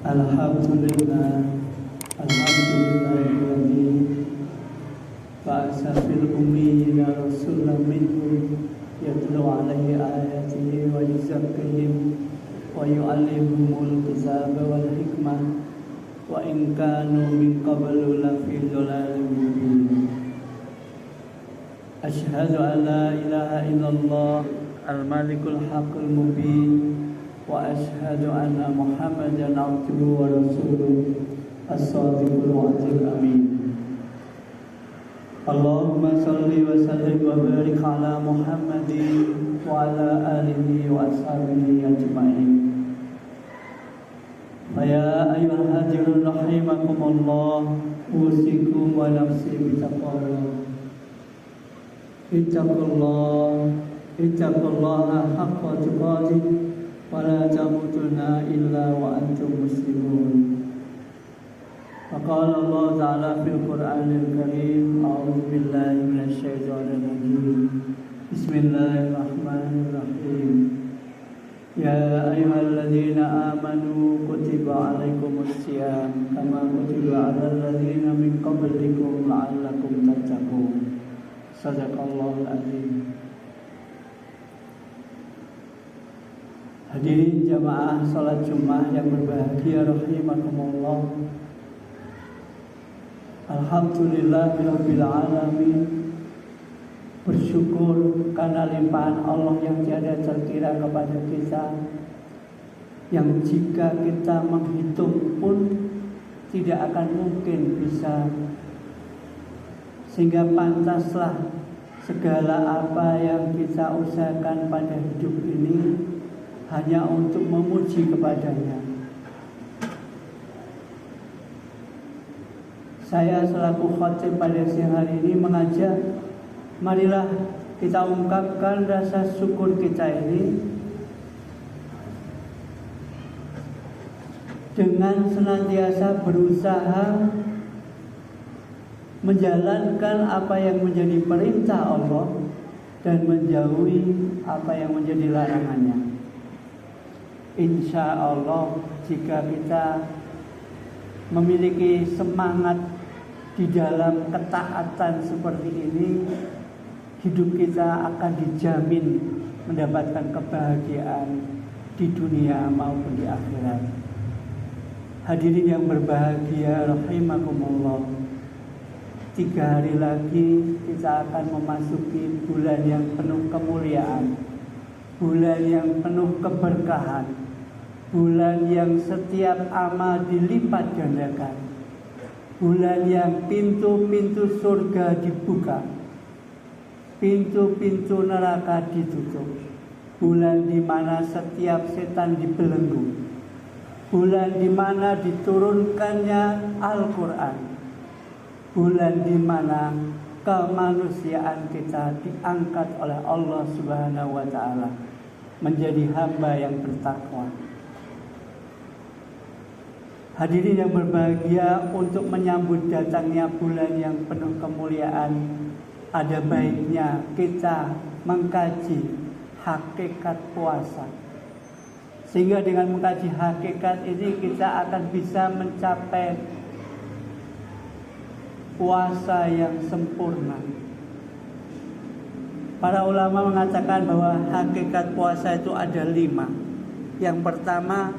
Alhamdulillah, alhamdulillahilladzi ba'atsa fil ummiyina rasulan minhum yatlu 'alaihi ayatihi wa yuzakkihim wa yu'allimuhumul kitaba wal hikmah wa in kanu min qablu lafi dhalalin mubin. Asyhadu an la ilaha illallah al-malikul haqqul mubin wa asyhadu anna Muhammadan abduhu wa rasuluh as-sadiqul wa'dil amin. Allahumma salli wa sallim wa barik ala Muhammadin wa ala alihi wa ashabihi ajma'in. Ya ayyuhal hadirun rahimakumullah, usikum wa nafsi bitaqwallah. Ittaqullaha haqqa tuqatih wa la tamutunna illa wa antum muslimun. Faqala Allah Ta'ala fil Qur'anil Karim, a'udzu billahi minasy syaithanir rajim. Bismillahirrahmanirrahim. Ya ayyuhalladzina amanu kutiba 'alaikumus syiyam kama kutiba 'alal ladzina min qablikum la'allakum tattaqun. Shadaqallahul azim. Hadirin jamaah salat Jumat yang berbahagia rahimakumullah. Alhamdulillahirabbil alamin. Bersyukur karena limpahan Allah yang tiada terkira kepada kita, yang jika kita menghitung pun tidak akan mungkin bisa, sehingga pantaslah segala apa yang kita usahakan pada hidup ini hanya untuk memuji kepadanya. Saya selaku khatib pada siang hari ini mengajak, marilah kita ungkapkan rasa syukur kita ini dengan senantiasa berusaha menjalankan apa yang menjadi perintah Allah dan menjauhi apa yang menjadi larangannya. Insya Allah, jika kita memiliki semangat di dalam ketaatan seperti ini, hidup kita akan dijamin mendapatkan kebahagiaan di dunia maupun di akhirat. Hadirin yang berbahagia rahimakumullah, 3 hari lagi kita akan memasuki bulan yang penuh kemuliaan, bulan yang penuh keberkahan, bulan yang setiap amal dilipat gandakan, bulan yang pintu-pintu surga dibuka, pintu-pintu neraka ditutup, bulan di mana setiap setan dibelenggu, bulan di mana diturunkannya Al-Quran, bulan di mana kemanusiaan kita diangkat oleh Allah Subhanahu wa Ta'ala menjadi hamba yang bertakwa. Hadirin yang berbahagia, untuk menyambut datangnya bulan yang penuh kemuliaan, ada baiknya kita mengkaji hakikat puasa, sehingga dengan mengkaji hakikat ini kita akan bisa mencapai puasa yang sempurna. Para ulama mengatakan bahwa hakikat puasa itu ada 5. Yang pertama,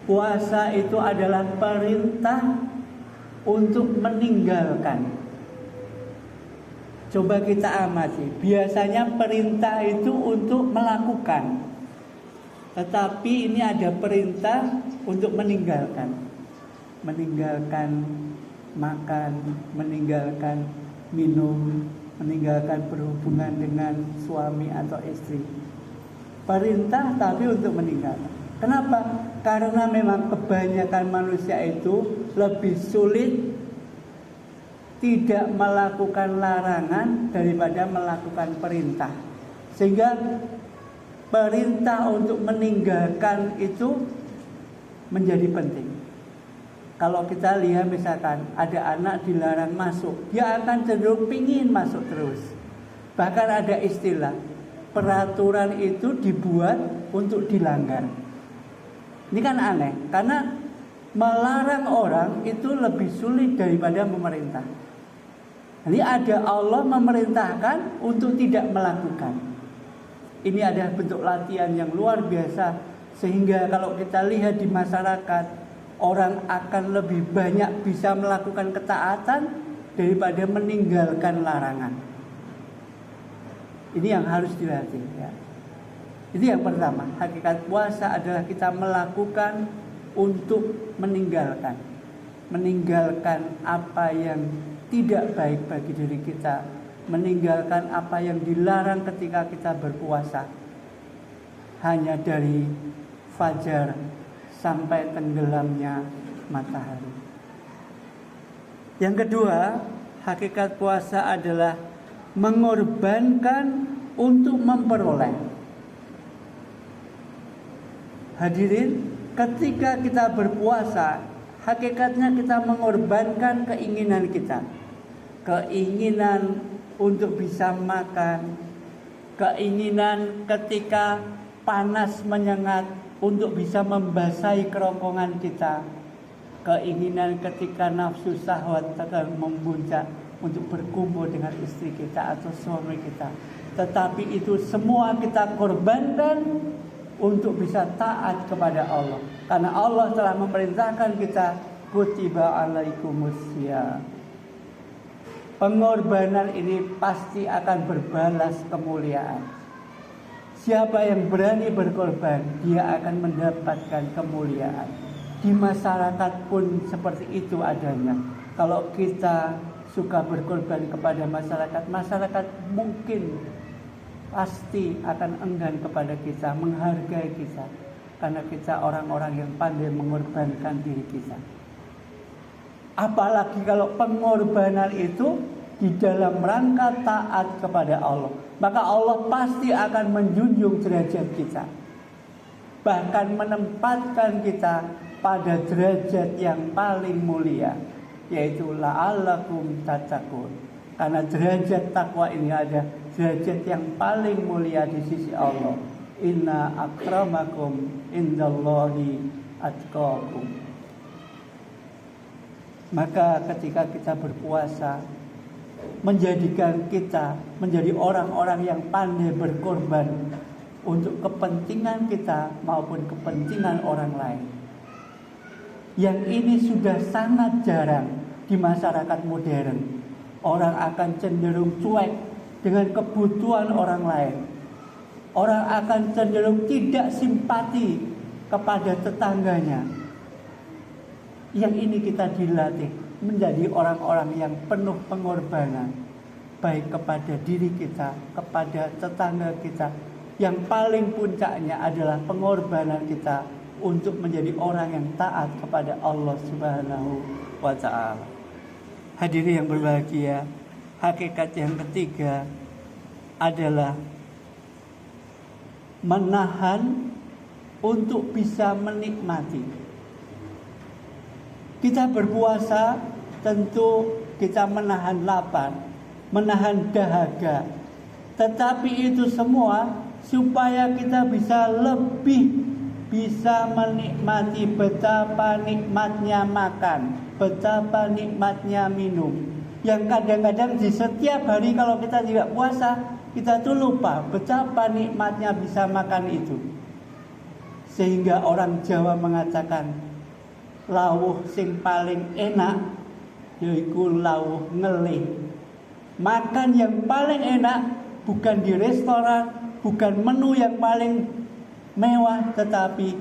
puasa itu adalah perintah untuk meninggalkan. Coba kita amati, biasanya perintah itu untuk melakukan, tetapi ini ada perintah untuk meninggalkan. Meninggalkan makan, meninggalkan minum, meninggalkan berhubungan dengan suami atau istri. Perintah tapi untuk meninggalkan. Kenapa? Karena memang kebanyakan manusia itu lebih sulit tidak melakukan larangan daripada melakukan perintah. Sehingga perintah untuk meninggalkan itu menjadi penting. Kalau kita lihat misalkan ada anak dilarang masuk, dia akan cenderung pingin masuk terus. Bahkan ada istilah, peraturan itu dibuat untuk dilanggar. Ini kan aneh, karena melarang orang itu lebih sulit daripada memerintah. Jadi ada Allah memerintahkan untuk tidak melakukan. Ini adalah bentuk latihan yang luar biasa, sehingga kalau kita lihat di masyarakat, orang akan lebih banyak bisa melakukan ketaatan daripada meninggalkan larangan. Ini yang harus dilatih ya. Itu yang pertama. Hakikat puasa adalah kita melakukan untuk meninggalkan apa yang tidak baik bagi diri kita, meninggalkan apa yang dilarang ketika kita berpuasa. Hanya dari fajar sampai tenggelamnya matahari. Yang kedua, hakikat puasa adalah mengorbankan untuk memperoleh. Hadirin, ketika kita berpuasa, hakikatnya kita mengorbankan keinginan kita. Keinginan untuk bisa makan, keinginan ketika panas menyengat untuk bisa membasahi kerongkongan kita, keinginan ketika nafsu syahwat sedang memuncak untuk berkumpul dengan istri kita atau suami kita. Tetapi itu semua kita korbankan untuk bisa taat kepada Allah. Karena Allah telah memerintahkan kita, kutiba alaikumusya. Pengorbanan ini pasti akan berbalas kemuliaan. Siapa yang berani berkorban, dia akan mendapatkan kemuliaan. Di masyarakat pun seperti itu adanya. Kalau kita suka berkorban kepada masyarakat, masyarakat mungkin pasti akan enggan kepada kita, menghargai kita, karena kita orang-orang yang pandai mengorbankan diri kita. Apalagi kalau pengorbanan itu di dalam rangka taat kepada Allah, maka Allah pasti akan menjunjung derajat kita, bahkan menempatkan kita pada derajat yang paling mulia, yaitu la'allakum tattaqun. Karena derajat takwa ini ada derajat yang paling mulia di sisi Allah. Inna akramakum indallahi atqakum. Maka ketika kita berpuasa, menjadikan kita menjadi orang-orang yang pandai berkorban untuk kepentingan kita maupun kepentingan orang lain. Yang ini sudah sangat jarang di masyarakat modern. Orang akan cenderung cuek dengan kebutuhan orang lain. Orang akan cenderung tidak simpati kepada tetangganya. Yang ini kita dilatih menjadi orang-orang yang penuh pengorbanan, baik kepada diri kita, kepada tetangga kita. Yang paling puncaknya adalah pengorbanan kita untuk menjadi orang yang taat kepada Allah Subhanahu wa ta'ala. Hadirin yang berbahagia, hakikat yang ketiga adalah menahan untuk bisa menikmati. Kita berpuasa tentu kita menahan lapar, menahan dahaga. Tetapi itu semua supaya kita bisa lebih bisa menikmati betapa nikmatnya makan, betapa nikmatnya minum. Yang kadang-kadang di setiap hari kalau kita tidak puasa, kita tuh lupa betapa nikmatnya bisa makan itu. Sehingga orang Jawa mengatakan, lawuh sing paling enak yaiku lawuh ngelih. Makan yang paling enak bukan di restoran, bukan menu yang paling mewah, tetapi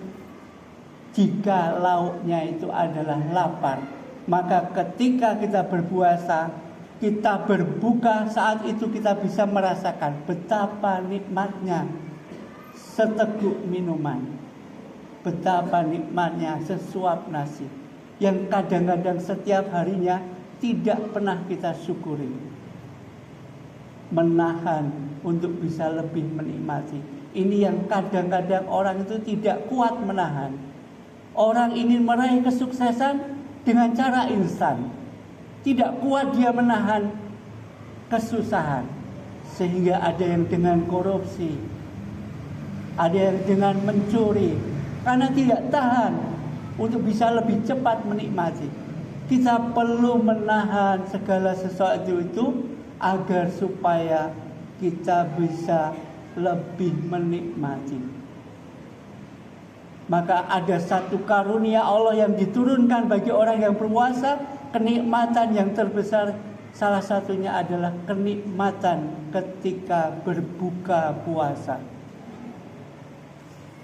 jika lauknya itu adalah lapar, maka ketika kita berpuasa, kita berbuka, saat itu kita bisa merasakan betapa nikmatnya seteguk minuman, betapa nikmatnya sesuap nasi yang kadang-kadang setiap harinya tidak pernah kita syukuri. Menahan untuk bisa lebih menikmati. Ini yang kadang-kadang orang itu tidak kuat menahan. Orang ingin meraih kesuksesan dengan cara instan. Tidak kuat dia menahan kesusahan. Sehingga ada yang dengan korupsi, ada yang dengan mencuri. Karena tidak tahan untuk bisa lebih cepat menikmati. Kita perlu menahan segala sesuatu itu agar supaya kita bisa lebih menikmati. Maka ada satu karunia Allah yang diturunkan bagi orang yang berpuasa, kenikmatan yang terbesar salah satunya adalah kenikmatan ketika berbuka puasa.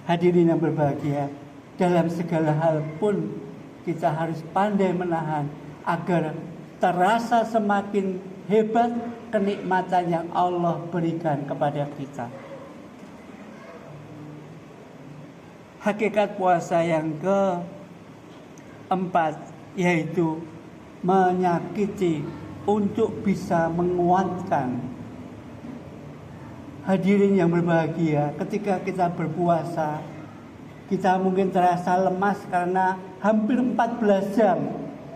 Hadirin yang berbahagia, dalam segala hal pun kita harus pandai menahan agar terasa semakin hebat kenikmatan yang Allah berikan kepada kita. Hakikat puasa yang keempat yaitu menyakiti untuk bisa menguatkan. Hadirin yang berbahagia, ketika kita berpuasa, kita mungkin terasa lemas karena hampir 14 jam.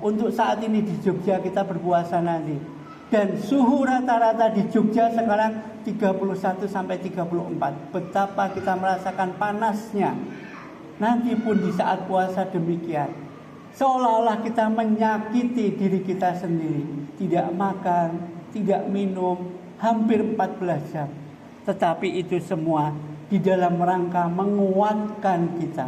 Untuk saat ini di Jogja kita berpuasa nanti. Dan suhu rata-rata di Jogja sekarang 31 sampai 34. Betapa kita merasakan panasnya. Nanti pun di saat puasa demikian. Seolah-olah kita menyakiti diri kita sendiri. Tidak makan, tidak minum, hampir 14 jam. Tetapi itu semua di dalam rangka menguatkan kita.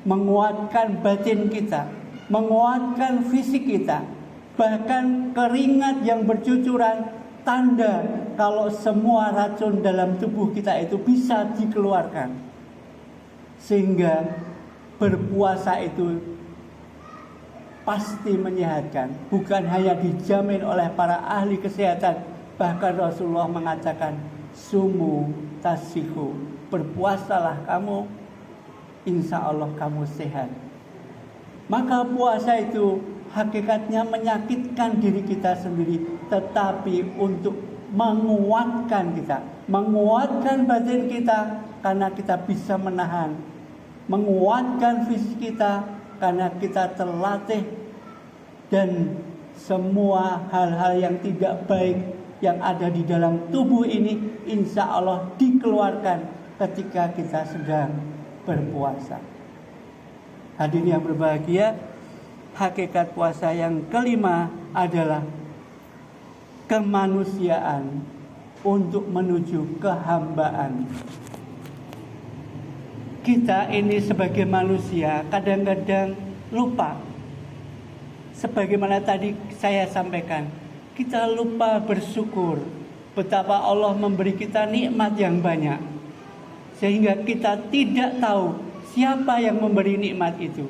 Menguatkan batin kita. Menguatkan fisik kita. Bahkan keringat yang bercucuran tanda kalau semua racun dalam tubuh kita itu bisa dikeluarkan. Sehingga berpuasa itu pasti menyehatkan. Bukan hanya dijamin oleh para ahli kesehatan, bahkan Rasulullah mengatakan sumu tasihu, berpuasalah kamu, insya Allah kamu sehat. Maka puasa itu hakikatnya menyakitkan diri kita sendiri, tetapi untuk menguatkan kita, menguatkan batin kita karena kita bisa menahan, menguatkan fisik kita karena kita terlatih, dan semua hal-hal yang tidak baik yang ada di dalam tubuh ini insya Allah dikeluarkan ketika kita sedang berpuasa. Hadirin yang berbahagia, hakikat puasa yang kelima adalah kemanusiaan untuk menuju kehambaan. Kita ini sebagai manusia kadang-kadang lupa. Sebagaimana tadi saya sampaikan, kita lupa bersyukur betapa Allah memberi kita nikmat yang banyak. Sehingga kita tidak tahu siapa yang memberi nikmat itu.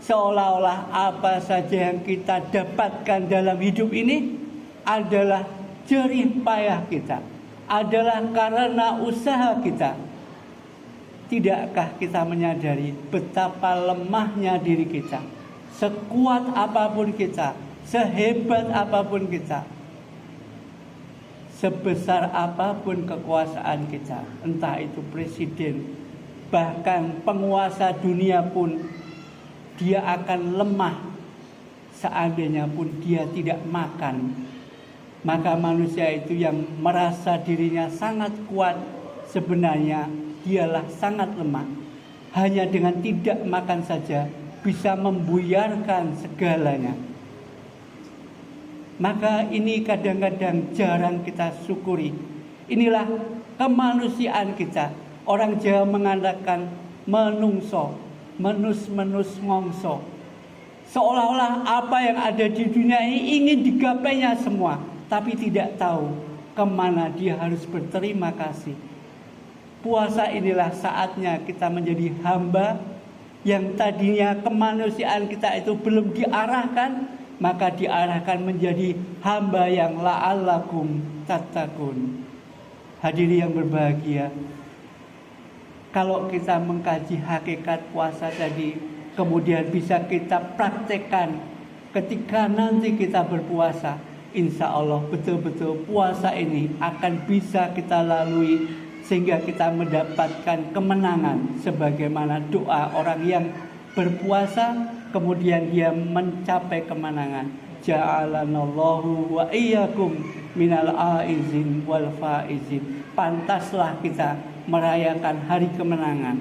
Seolah-olah apa saja yang kita dapatkan dalam hidup ini adalah jerih payah kita, adalah karena usaha kita. Tidakkah kita menyadari betapa lemahnya diri kita? Sekuat apapun kita, sehebat apapun kita, sebesar apapun kekuasaan kita, entah itu presiden, bahkan penguasa dunia pun, dia akan lemah seandainya pun dia tidak makan. Maka manusia itu yang merasa dirinya sangat kuat, sebenarnya dialah sangat lemah. Hanya dengan tidak makan saja bisa membuyarkan segalanya. Maka ini kadang-kadang jarang kita syukuri. Inilah kemanusiaan kita. Orang Jawa mengatakan menungso, menus ngongso. Seolah-olah apa yang ada di dunia ini ingin digapainya semua, tapi tidak tahu kemana dia harus berterima kasih. Puasa inilah saatnya kita menjadi hamba yang tadinya kemanusiaan kita itu belum diarahkan, maka diarahkan menjadi hamba yang la'allakum tattaqun. Hadirin yang berbahagia, kalau kita mengkaji hakikat puasa tadi, kemudian bisa kita praktekkan ketika nanti kita berpuasa, insya Allah betul-betul puasa ini akan bisa kita lalui sehingga kita mendapatkan kemenangan sebagaimana doa orang yang berpuasa kemudian dia mencapai kemenangan. Ja'alanallahu wa iyyakum minal aizin wal faizin. Pantaslah kita merayakan hari kemenangan.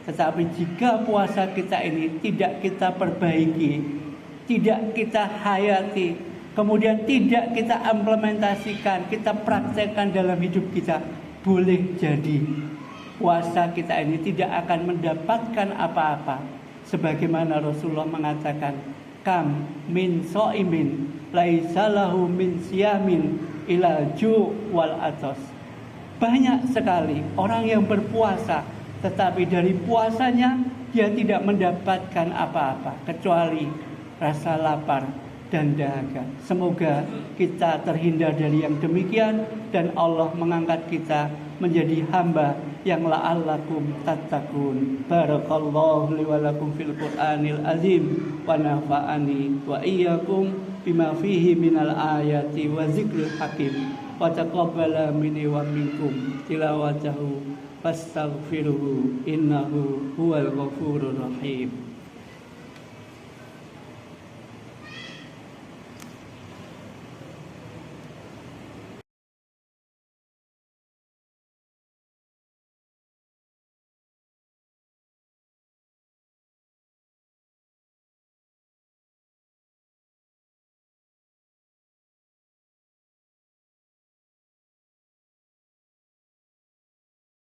Tetapi jika puasa kita ini tidak kita perbaiki, tidak kita hayati, kemudian tidak kita implementasikan, kita praktekkan dalam hidup kita, boleh jadi puasa kita ini tidak akan mendapatkan apa-apa. Sebagaimana Rasulullah mengatakan, kam min so'imin laisa lahu min siyamin ilal ju' wal atos. Banyak sekali orang yang berpuasa, tetapi dari puasanya dia tidak mendapatkan apa-apa kecuali rasa lapar dan dahaga. Semoga kita terhindar dari yang demikian dan Allah mengangkat kita menjadi hamba yang la'allakum tattaqun. Barakallahu li wa lakum fil Qur'anil azim wa nafa'ani wa iyyakum bima fihi minal ayati wa zikril hakim wa taqabbala minni wa minkum tilawatahu fastaghfiruhu innahu huwal ghafurur rahim.